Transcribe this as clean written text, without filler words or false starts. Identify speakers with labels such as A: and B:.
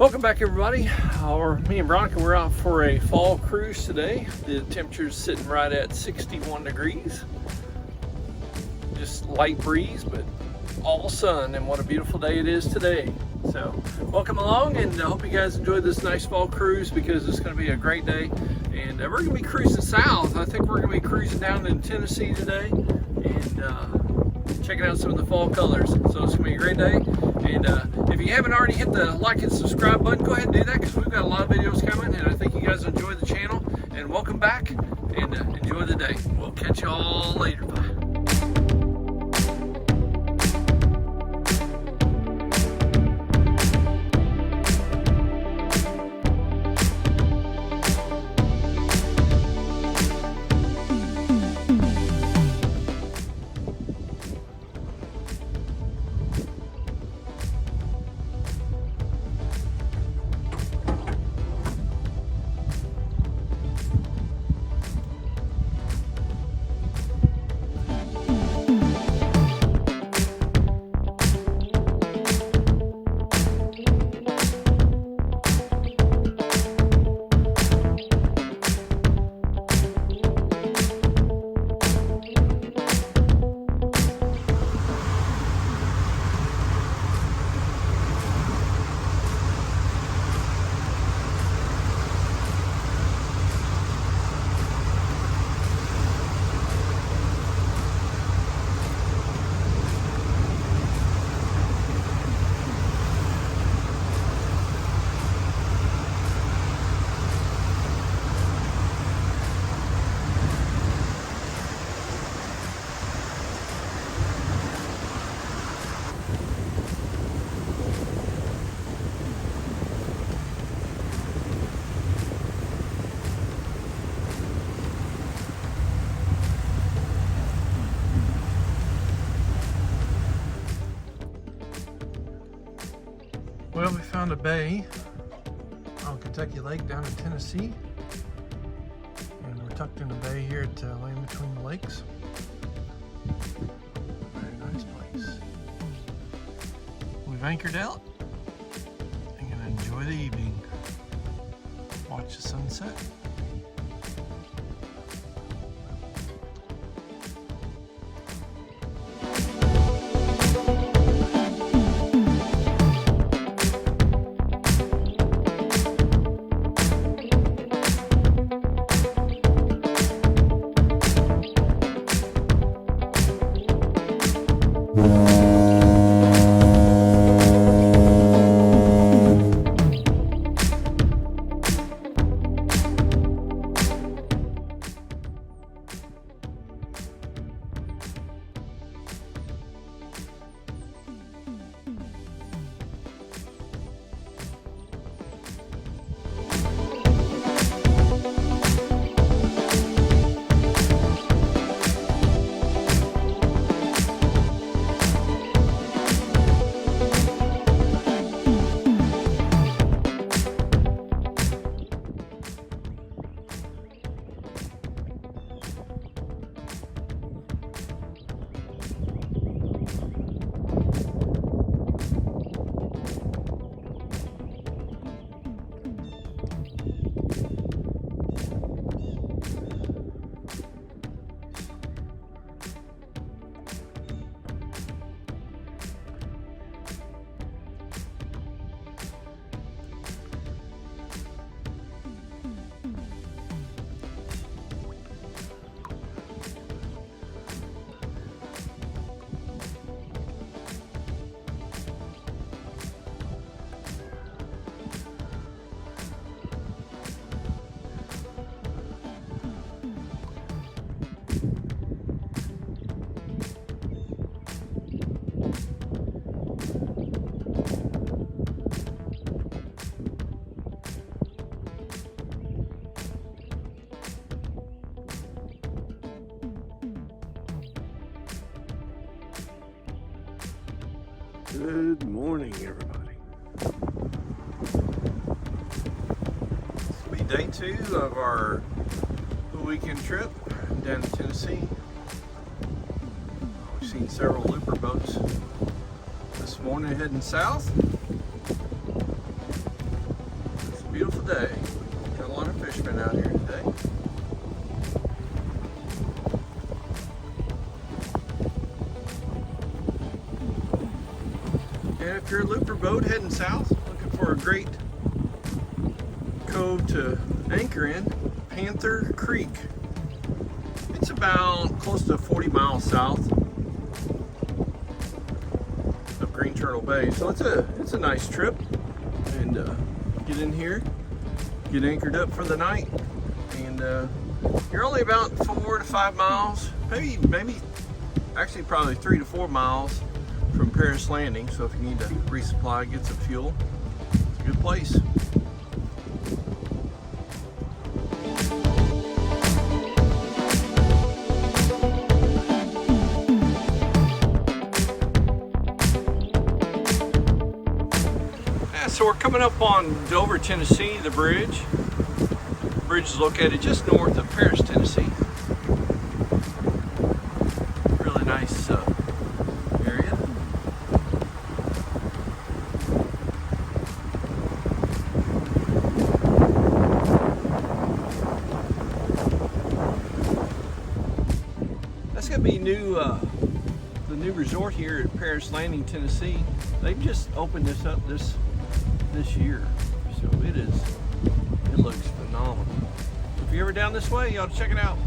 A: Welcome back, everybody. Me and Veronica, we're out for a fall cruise today. The temperature's sitting right at 61 degrees. Just light breeze, but all sun, and what a beautiful day it is today. So welcome along, and I hope you guys enjoyed this nice fall cruise because it's going to be a great day. And we're going to be cruising south. I think we're going to be cruising down in Tennessee today and checking out some of the fall colors. So it's going to be a great day. And if you haven't already hit the like and subscribe button, go ahead and do that because we've got a lot of videos coming, and I think you guys enjoy the channel. And welcome back, and enjoy the day. We'll catch you all later. Bye. Well, we found a bay on Kentucky Lake down in Tennessee, and we're tucked in a bay here at Land Between the Lakes. Very nice place. We've anchored out and gonna enjoy the evening. Watch the sunset. Good morning, everybody. This will be day 2 of our weekend trip down to Tennessee. We've seen several looper boats this morning heading south. you're a looper boat heading south, looking for a great cove to anchor in, Panther Creek. It's about close to 40 miles south of Green Turtle Bay, so it's a nice trip. And get in here, get anchored up for the night, and you're only about 4 to 5 miles, maybe actually probably 3 to 4 miles from Paris Landing. So if you need to resupply, get some fuel, it's a good place. So we're coming up on Dover, Tennessee, the bridge. The bridge is located just north of Paris, Tennessee. Really nice area. That's gonna be new. The new resort here at Paris Landing, Tennessee. They've just opened this up this year, so it looks phenomenal. If you're ever down this way, you ought to check it out.